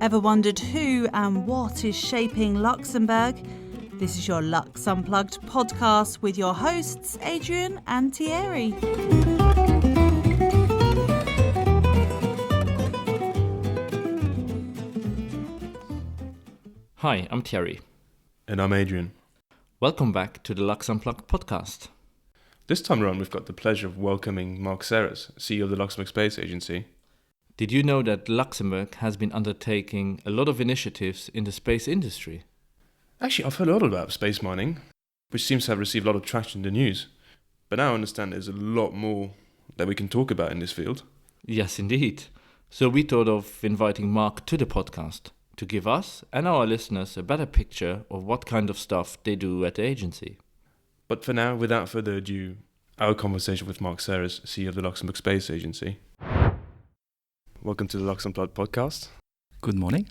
Ever wondered who and what is shaping Luxembourg? This is your Lux Unplugged podcast with your hosts, Adrien and Thierry. Hi, I'm Thierry. And I'm Adrien. Welcome back to the Lux Unplugged podcast. This time around, we've got the pleasure of welcoming Marc Serres, CEO of the Luxembourg Space Agency. Did you know that Luxembourg has been undertaking a lot of initiatives in the space industry? Actually, I've heard a lot about space mining, which seems to have received a lot of traction in the news. But now I understand there's a lot more that we can talk about in this field. Yes, indeed. So we thought of inviting Marc to the podcast to give us and our listeners a better picture of what kind of stuff they do at the agency. But for now, without further ado, our conversation with Marc Serres, CEO of the Luxembourg Space Agency. Welcome to the Lux Unplugged podcast. Good morning.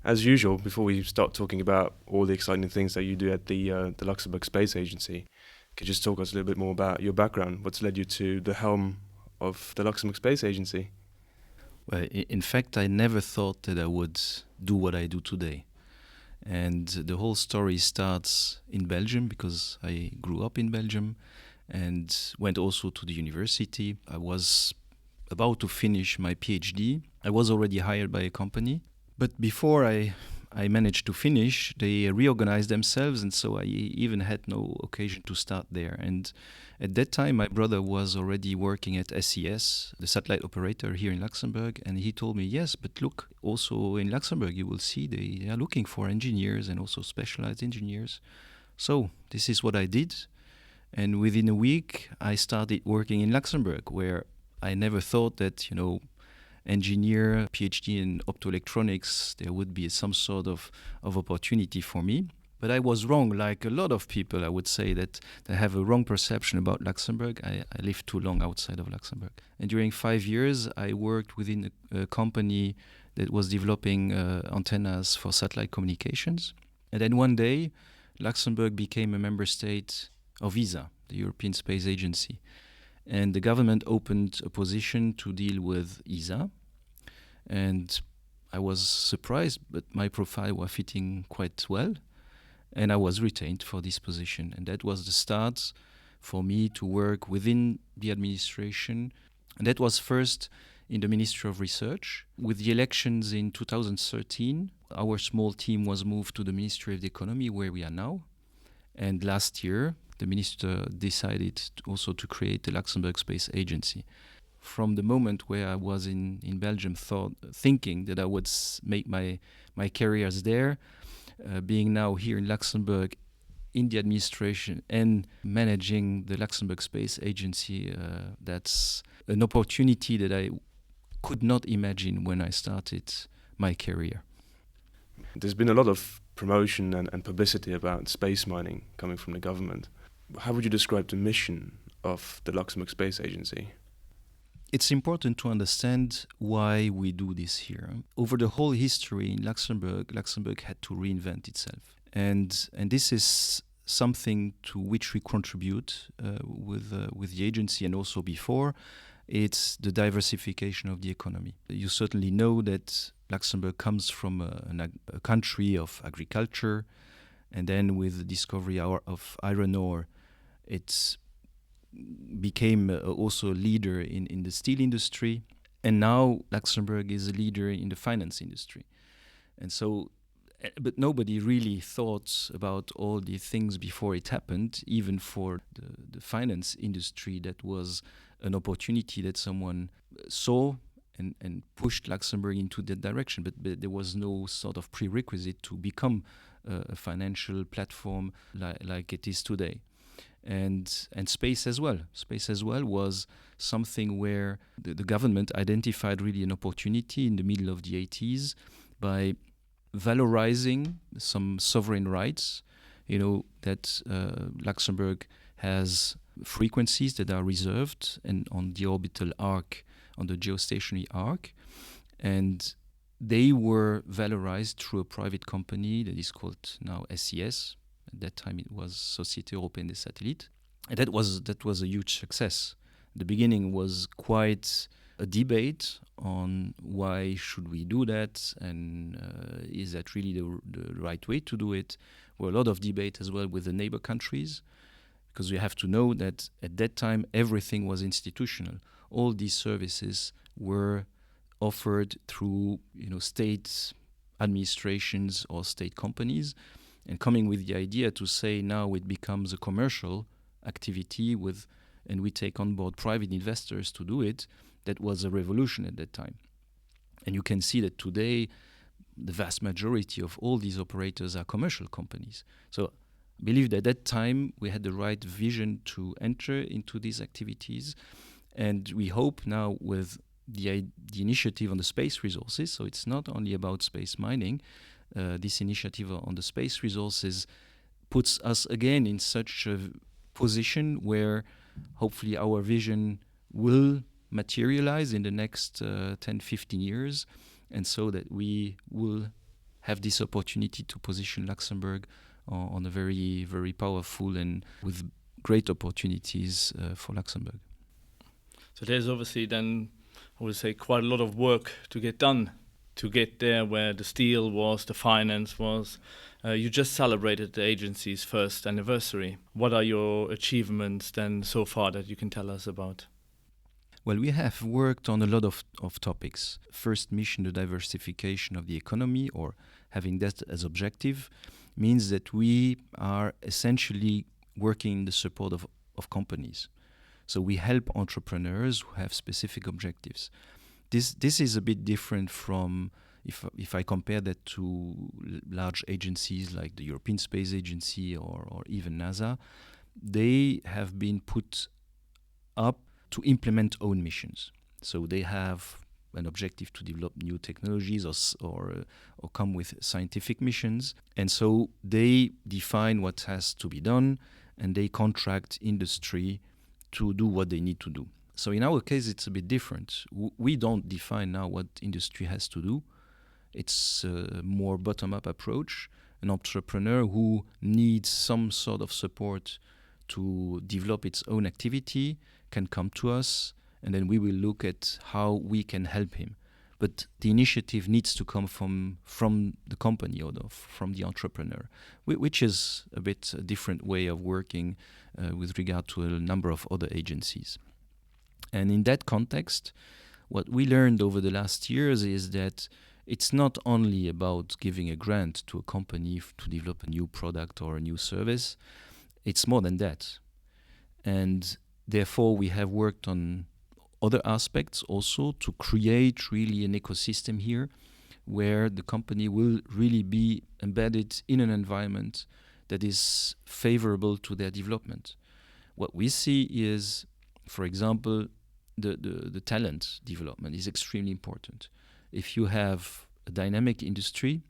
As usual, before we start talking about all the exciting things that you do at the Luxembourg Space Agency, could you just talk us a little bit more about your background? What's led you to the helm of the Luxembourg Space Agency? Well, in fact, I never thought that I would do what I do today. And the whole story starts in Belgium because I grew up in Belgium and went also to the university. I was about to finish my PhD. I was already hired by a company. But before I managed to finish, they reorganized themselves, and so I even had no occasion to start there. And at that time, my brother was already working at SES, the satellite operator here in Luxembourg, and he told me, yes, but look, also in Luxembourg, you will see they are looking for engineers and also specialized engineers. So this is what I did. And within a week, I started working in Luxembourg, where I never thought that, engineer, PhD in optoelectronics, there would be some sort of opportunity for me. But I was wrong, like a lot of people, I would say, that they have a wrong perception about Luxembourg. I lived too long outside of Luxembourg. And during 5 years, I worked within a company that was developing antennas for satellite communications. And then one day, Luxembourg became a member state of ESA, the European Space Agency. And the government opened a position to deal with ESA. And I was surprised, but my profile was fitting quite well. And I was retained for this position. And that was the start for me to work within the administration. And that was first in the Ministry of Research. With the elections in 2013, our small team was moved to the Ministry of the Economy, where we are now. And last year, the minister decided also to create the Luxembourg Space Agency. From the moment where I was in Belgium, thinking that I would make my careers there, being now here in Luxembourg in the administration and managing the Luxembourg Space Agency, that's an opportunity that I could not imagine when I started my career. There's been a lot of promotion and publicity about space mining coming from the government. How would you describe the mission of the Luxembourg Space Agency? It's important to understand why we do this here. Over the whole history in Luxembourg had to reinvent itself. And this is something to which we contribute with the agency and also before. It's the diversification of the economy. You certainly know that Luxembourg comes from a country of agriculture, and then with the discovery of iron ore, it became also a leader in the steel industry. And now Luxembourg is a leader in the finance industry. And so, but nobody really thought about all the things before it happened. Even for the finance industry, that was an opportunity that someone saw and pushed Luxembourg into that direction. But there was no sort of prerequisite to become a financial platform like it is today. And space as well. Space as well was something where the government identified really an opportunity in the middle of the 80s by valorizing some sovereign rights. That Luxembourg has frequencies that are reserved and on the orbital arc, on the geostationary arc, and they were valorized through a private company that is called now SES. At that time, it was Société Européenne des Satellites, and that was a huge success. The beginning was quite a debate on why should we do that, and is that really the right way to do it. There were a lot of debate as well with the neighbor countries, because we have to know that at that time everything was institutional. All these services were offered through state administrations or state companies, and coming with the idea to say now it becomes a commercial activity and we take on board private investors to do it, that was a revolution at that time. And you can see that today the vast majority of all these operators are commercial companies. So I believe that at that time we had the right vision to enter into these activities, and we hope now with the initiative on the space resources, so it's not only about space mining, this initiative on the space resources puts us again in such a position where hopefully our vision will materialize in the next 10-15 years, and so that we will have this opportunity to position Luxembourg on a very, very powerful and with great opportunities for Luxembourg. So there's obviously then, I would say, quite a lot of work to get done to get there where the steel was, the finance was. You just celebrated the agency's first anniversary. What are your achievements then so far that you can tell us about? Well, we have worked on a lot of topics. First mission, the diversification of the economy, or having that as objective, means that we are essentially working in the support of companies. So we help entrepreneurs who have specific objectives. This is a bit different from if I compare that to large agencies like the European Space Agency or even NASA. They have been put up to implement own missions. So they have an objective to develop new technologies or come with scientific missions. And so they define what has to be done, and they contract industry to do what they need to do. So in our case, it's a bit different. We don't define now what industry has to do. It's a more bottom-up approach. An entrepreneur who needs some sort of support to develop its own activity can come to us, and then we will look at how we can help him. But the initiative needs to come from the company or from the entrepreneur, which is a bit a different way of working with regard to a number of other agencies. And in that context, what we learned over the last years is that it's not only about giving a grant to a company to develop a new product or a new service. It's more than that. And therefore, we have worked on other aspects also to create really an ecosystem here where the company will really be embedded in an environment that is favorable to their development. What we see is, for example, the talent development is extremely important. If you have a dynamic industry,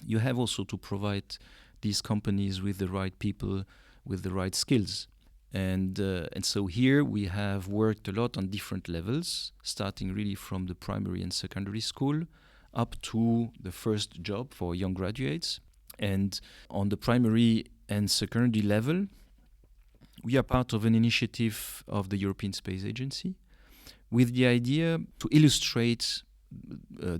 you have also to provide these companies with the right people, with the right skills. And so here we have worked a lot on different levels, starting really from the primary and secondary school up to the first job for young graduates. And on the primary and secondary level, we are part of an initiative of the European Space Agency with the idea to illustrate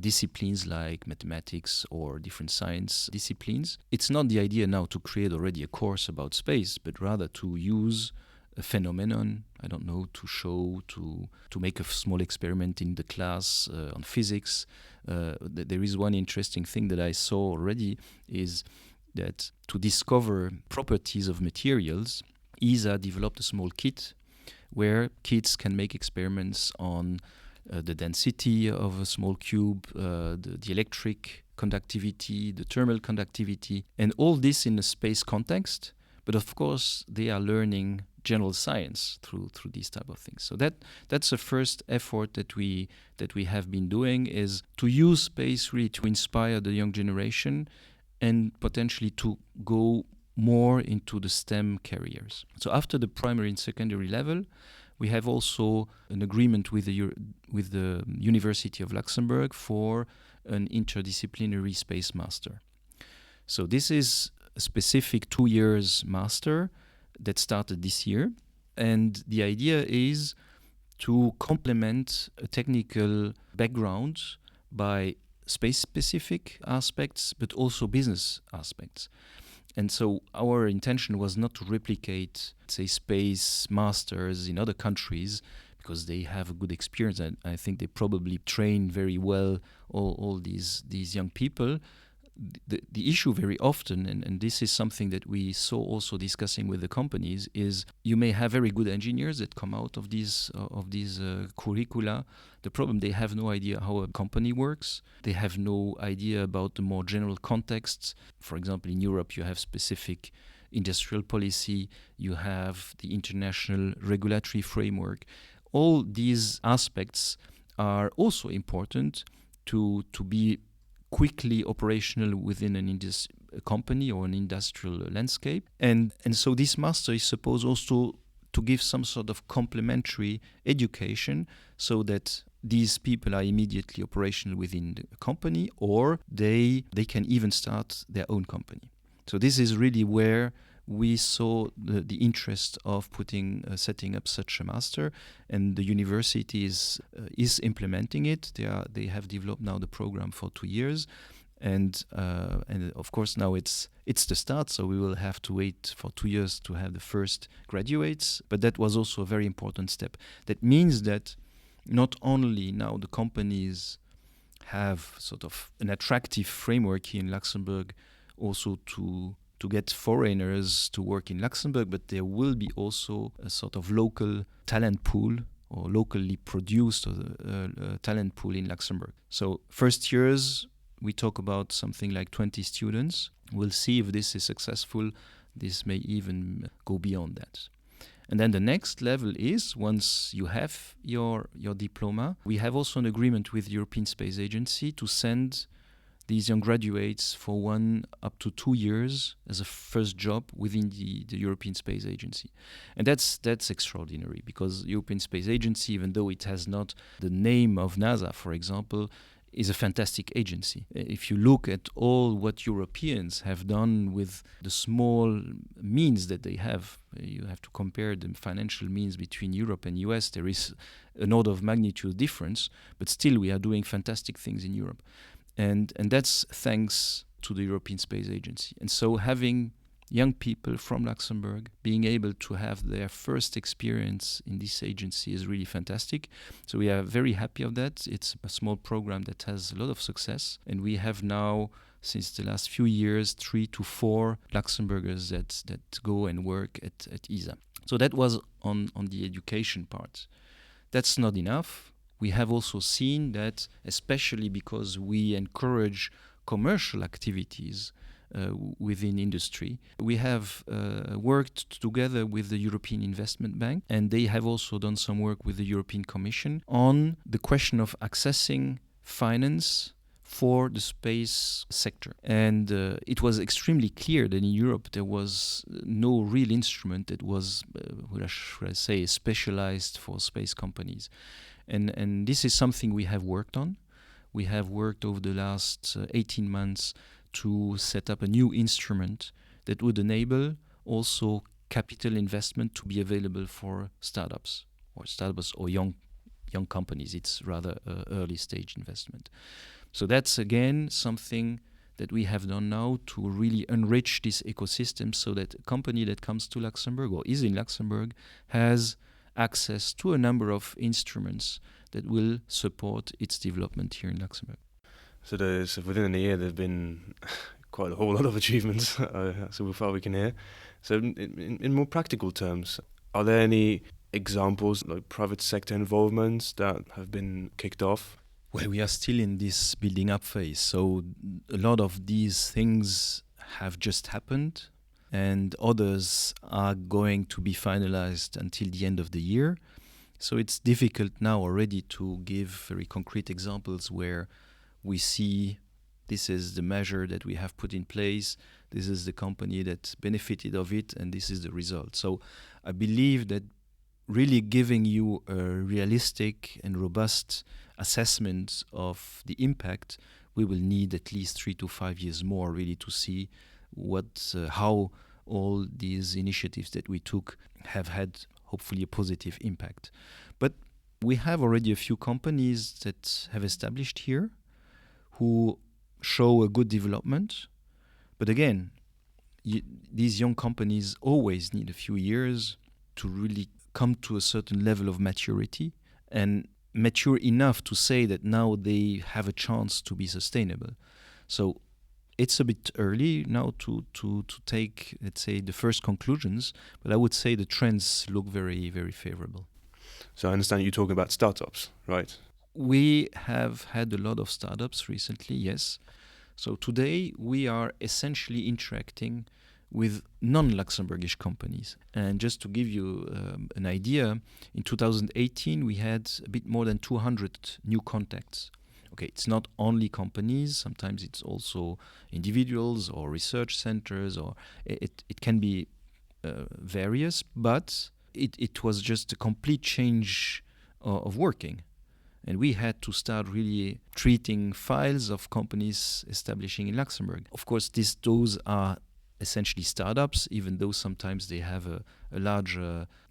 disciplines like mathematics or different science disciplines. It's not the idea now to create already a course about space, but rather to use a phenomenon, to show, to make a small experiment in the class on physics. There is one interesting thing that I saw already is that to discover properties of materials, ESA developed a small kit where kids can make experiments on the density of a small cube, the electric conductivity, the thermal conductivity, and all this in a space context. But of course, they are learning general science through these type of things. So that's the first effort that we have been doing, is to use space really to inspire the young generation and potentially to go more into the STEM careers. So after the primary and secondary level, we have also an agreement with the University of Luxembourg for an interdisciplinary space master. So this is a specific 2 years master that started this year. And the idea is to complement a technical background by space-specific aspects, but also business aspects. And so our intention was not to replicate, say, space masters in other countries, because they have a good experience, and I think they probably train very well all these young people. The issue very often, and this is something that we saw also discussing with the companies, is you may have very good engineers that come out of these curricula. The problem, they have no idea how a company works. They have no idea about the more general contexts. For example, in Europe, you have specific industrial policy, you have the international regulatory framework. All these aspects are also important to be quickly operational within a company or an industrial landscape. And so this master is supposed also to give some sort of complementary education so that these people are immediately operational within the company, or they can even start their own company. So this is really where we saw the interest of setting up such a master, and the university is implementing it. They have developed now the program for 2 years, and of course now it's the start. So we will have to wait for 2 years to have the first graduates. But that was also a very important step. That means that not only now the companies have sort of an attractive framework here in Luxembourg, also to get foreigners to work in Luxembourg, but there will be also a sort of local talent pool or locally produced talent pool in Luxembourg. So first years, we talk about something like 20 students. We'll see if this is successful. This may even go beyond that. And then the next level is, once you have your diploma, we have also an agreement with the European Space Agency to send these young graduates for 1 up to 2 years as a first job within the European Space Agency. And that's extraordinary, because the European Space Agency, even though it has not the name of NASA, for example, is a fantastic agency. If you look at all what Europeans have done with the small means that they have, you have to compare the financial means between Europe and US. There is an order of magnitude difference, but still we are doing fantastic things in Europe. And that's thanks to the European Space Agency. And so having young people from Luxembourg being able to have their first experience in this agency is really fantastic. So we are very happy of that. It's a small program that has a lot of success. And we have now, since the last few years, 3 to 4 Luxembourgers that go and work at ESA. So that was on the education part. That's not enough. We have also seen that, especially because we encourage commercial activities within industry, we have worked together with the European Investment Bank, and they have also done some work with the European Commission on the question of accessing finance for the space sector. And it was extremely clear that in Europe there was no real instrument that was, what should I say, specialized for space companies. And this is something we have worked on. We have worked over the last 18 months to set up a new instrument that would enable also capital investment to be available for startups or young companies. It's rather early stage investment. So that's again something that we have done now to really enrich this ecosystem, so that a company that comes to Luxembourg or is in Luxembourg has access to a number of instruments that will support its development here in Luxembourg. So within a year, there have been quite a whole lot of achievements, so far we can hear. So in more practical terms, are there any examples, like private sector involvements, that have been kicked off? Well, we are still in this building up phase. So a lot of these things have just happened, and others are going to be finalized until the end of the year. So it's difficult now already to give very concrete examples where we see this is the measure that we have put in place, this is the company that benefited of it, and this is the result. So I believe that really giving you a realistic and robust assessment of the impact, we will need at least 3 to 5 years more really to see how all these initiatives that we took have had hopefully a positive impact. But We have already a few companies that have established here who show a good development. But again, these young companies always need a few years to really come to a certain level of maturity and mature enough to say that now they have a chance to be sustainable. So it's a bit early now to take, let's say, the first conclusions, but I would say the trends look very, very favorable. So I understand you're talking about startups, right? We have had a lot of startups recently, yes. So today we are essentially interacting with non-Luxembourgish companies. And just to give you an idea, in 2018 we had a bit more than 200 new contacts. Okay, it's not only companies, sometimes it's also individuals or research centers, or it can be various, but it was just a complete change of working. And we had to start really treating files of companies establishing in Luxembourg. Of course, those are essentially startups, even though sometimes they have a large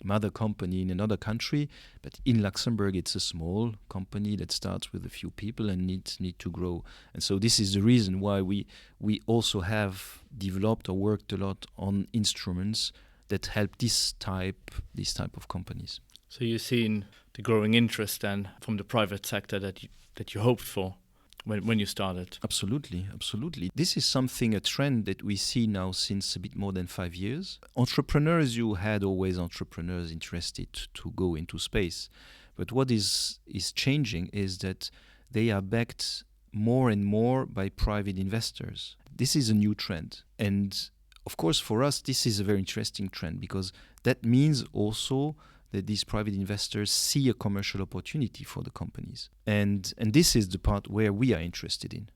mother company in another country. But in Luxembourg, it's a small company that starts with a few people and need to grow. And so this is the reason why we also have developed or worked a lot on instruments that help this type of companies. So you've seen the growing interest then from the private sector that you hoped for when you started? Absolutely. This is a trend that we see now since a bit more than 5 years. Entrepreneurs, you had always entrepreneurs interested to go into space. But what is changing is that they are backed more and more by private investors. This is a new trend. And of course, for us, this is a very interesting trend because that means also that these private investors see a commercial opportunity for the companies. And this is the part where we are interested in.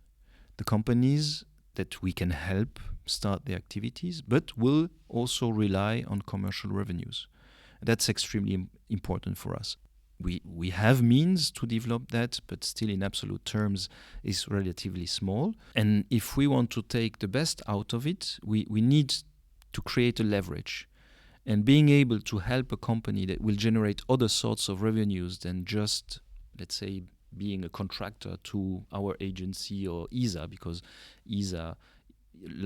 The companies that we can help start their activities, but will also rely on commercial revenues. That's extremely important for us. We have means to develop that, but still in absolute terms is relatively small. And if we want to take the best out of it, we need to create a leverage. And being able to help a company that will generate other sorts of revenues than just, let's say, being a contractor to our agency or ESA, because ESA,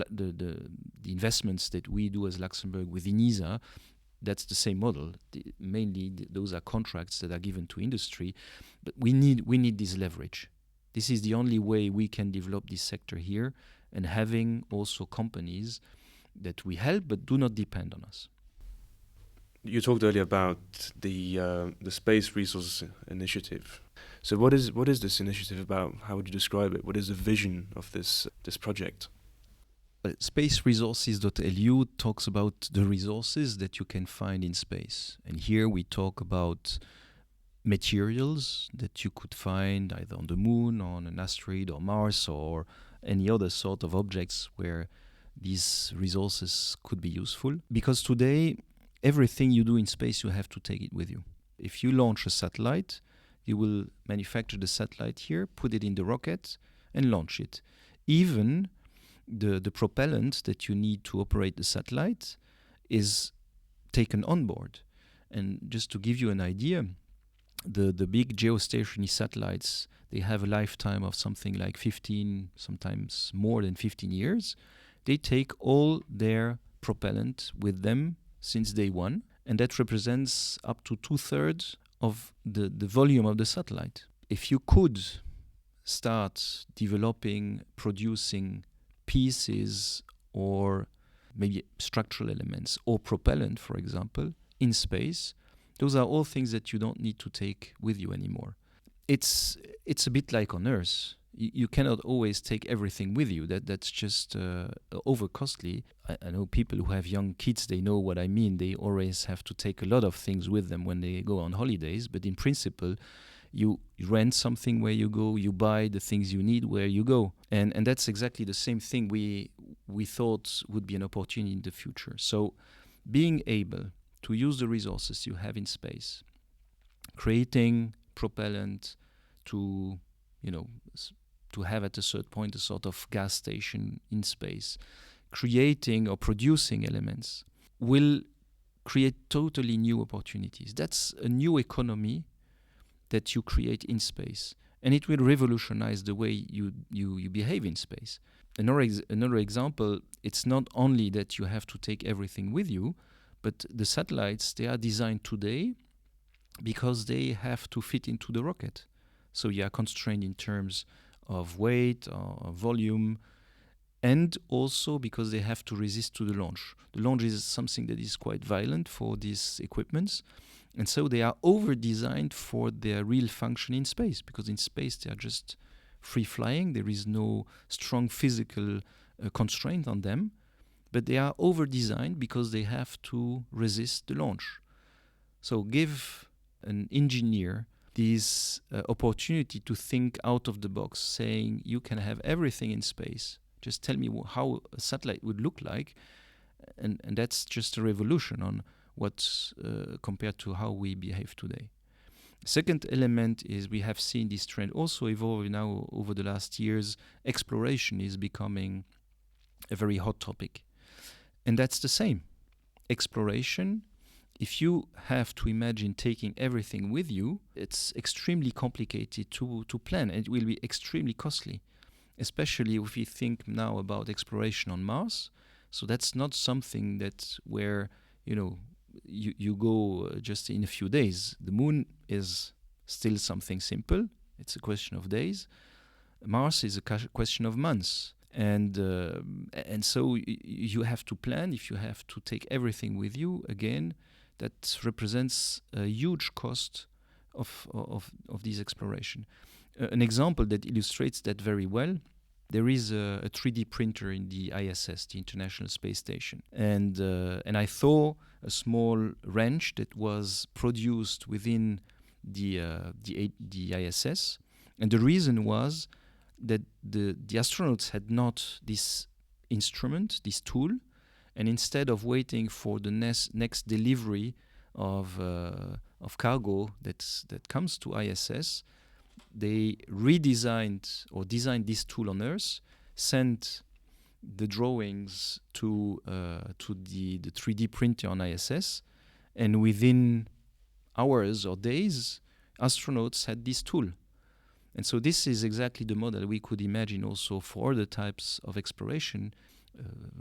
the investments that we do as Luxembourg within ESA, that's the same model. Mainly, those are contracts that are given to industry, but we need this leverage. This is the only way we can develop this sector here, and having also companies that we help but do not depend on us. You talked earlier about the Spaceresources initiative. So what is this initiative about? How would you describe it? What is the vision of this project? Spaceresources.lu talks about the resources that you can find in space. And here we talk about materials that you could find either on the moon, or on an asteroid, or Mars, or any other sort of objects where these resources could be useful. Because today, everything you do in space, you have to take it with you. If you launch a satellite, you will manufacture the satellite here, put it in the rocket, and launch it. Even the propellant that you need to operate the satellite is taken on board. And just to give you an idea, the big geostationary satellites, they have a lifetime of something like 15, sometimes more than 15 years. They take all their propellant with them since day one, and that represents up to 2/3 of the volume of the satellite. If you could start developing, producing pieces or maybe structural elements or propellant, for example, in space, those are all things that you don't need to take with you anymore. It's a bit like on Earth. You cannot always take everything with you. That's just over costly. I know people who have young kids, they know what I mean. They always have to take a lot of things with them when they go on holidays. But in principle, you rent something where you go, you buy the things you need where you go. And that's exactly the same thing we thought would be an opportunity in the future. So being able to use the resources you have in space, creating propellant to have at a certain point a sort of gas station in space, creating or producing elements will create totally new opportunities. That's a new economy that you create in space. And it will revolutionize the way you behave in space. Another example, it's not only that you have to take everything with you, but the satellites, they are designed today because they have to fit into the rocket. So you are constrained in terms of weight or volume, and also because they have to resist to the launch. The launch is something that is quite violent for these equipments, and so they are over-designed for their real function in space, because in space they are just free-flying. There is no strong physical constraint on them, but they are over-designed because they have to resist the launch. So give an engineer this opportunity to think out of the box, saying you can have everything in space. Just tell me how a satellite would look like, and that's just a revolution on what's compared to how we behave today. Second element is we have seen this trend also evolve now over the last years. Exploration is becoming a very hot topic, and that's the same. Exploration, if you have to imagine taking everything with you, it's extremely complicated to plan, and it will be extremely costly, especially if you think now about exploration on Mars. So that's not something that where you go just in a few days. The moon is still something simple. It's a question of days. Mars is a question of months. And so you have to plan. If you have to take everything with you, again, that represents a huge cost of this exploration. An example that illustrates that very well, there is a 3D printer in the ISS, the International Space Station. And I saw a small wrench that was produced within the ISS. And the reason was that the astronauts had not this instrument, this tool, and instead of waiting for the next delivery of cargo that comes to ISS, they redesigned or designed this tool on Earth, sent the drawings to the 3D printer on ISS, and within hours or days, astronauts had this tool. And so this is exactly the model we could imagine also for other types of exploration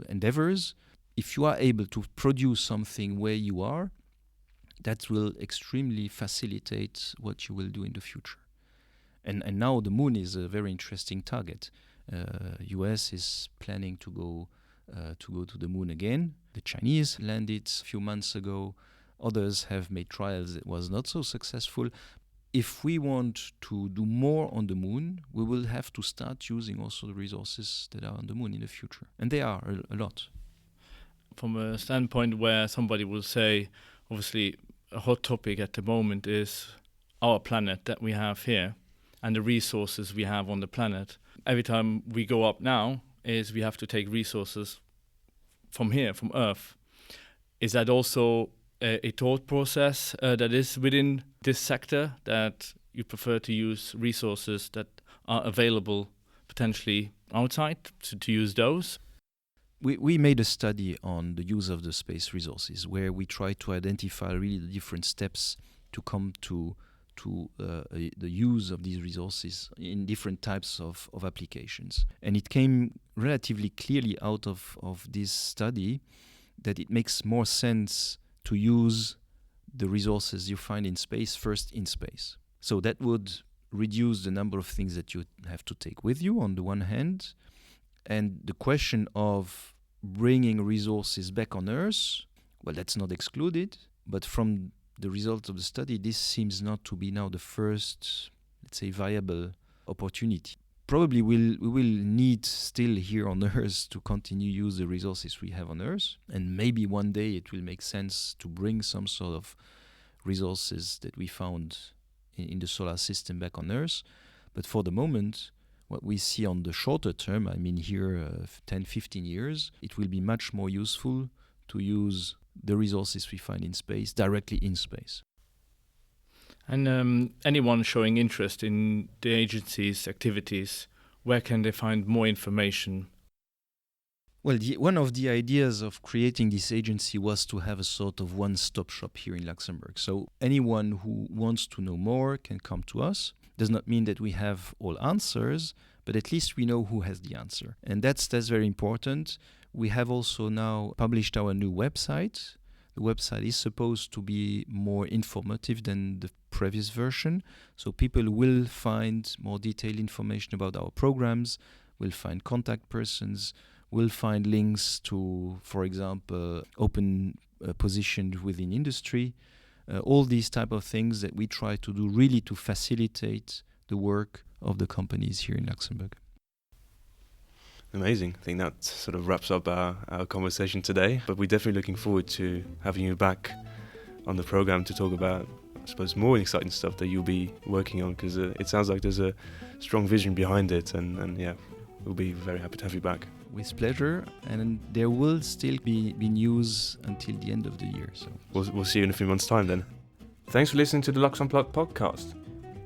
endeavors. If you are able to produce something where you are, that will extremely facilitate what you will do in the future. And now the moon is a very interesting target. US is planning to go to the moon again. The Chinese landed a few months ago. Others have made trials that was not so successful. If we want to do more on the moon, we will have to start using also the resources that are on the moon in the future. And they are a lot. From a standpoint where somebody will say, obviously, a hot topic at the moment is our planet that we have here and the resources we have on the planet. Every time we go up now is we have to take resources from here, from Earth. Is that also a thought process that is within this sector, that you prefer to use resources that are available potentially outside, to use those? We made a study on the use of the space resources where we tried to identify really the different steps to come to the use of these resources in different types of applications. And it came relatively clearly out of this study that it makes more sense to use the resources you find in space first in space. So that would reduce the number of things that you have to take with you on the one hand, and the question of bringing resources back on Earth, well, that's not excluded, but from the results of the study, this seems not to be now the first, let's say, viable opportunity. Probably we will need still here on Earth to continue use the resources we have on Earth, and maybe one day it will make sense to bring some sort of resources that we found in the solar system back on Earth. But for the moment, what we see on the shorter term, I mean here 10, 15 years, it will be much more useful to use the resources we find in space directly in space. And anyone showing interest in the agency's activities, where can they find more information? Well, one of the ideas of creating this agency was to have a sort of one-stop shop here in Luxembourg. So anyone who wants to know more can come to us. Does not mean that we have all answers, but at least we know who has the answer. And that's very important. We have also now published our new website. The website is supposed to be more informative than the previous version. So people will find more detailed information about our programs, will find contact persons, will find links to, for example, open positions within industry. All these type of things that we try to do really to facilitate the work of the companies here in Luxembourg. Amazing. I think that sort of wraps up our conversation today. But we're definitely looking forward to having you back on the program to talk about, I suppose, more exciting stuff that you'll be working on, because it sounds like there's a strong vision behind it. And yeah, we'll be very happy to have you back. With pleasure, and there will still be news until the end of the year. So we'll see you in a few months' time then. Thanks for listening to the LuxUnplugged podcast.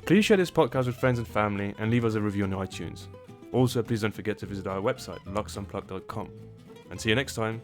Please share this podcast with friends and family and leave us a review on iTunes. Also, please don't forget to visit our website, LuxUnplugged.com. And see you next time.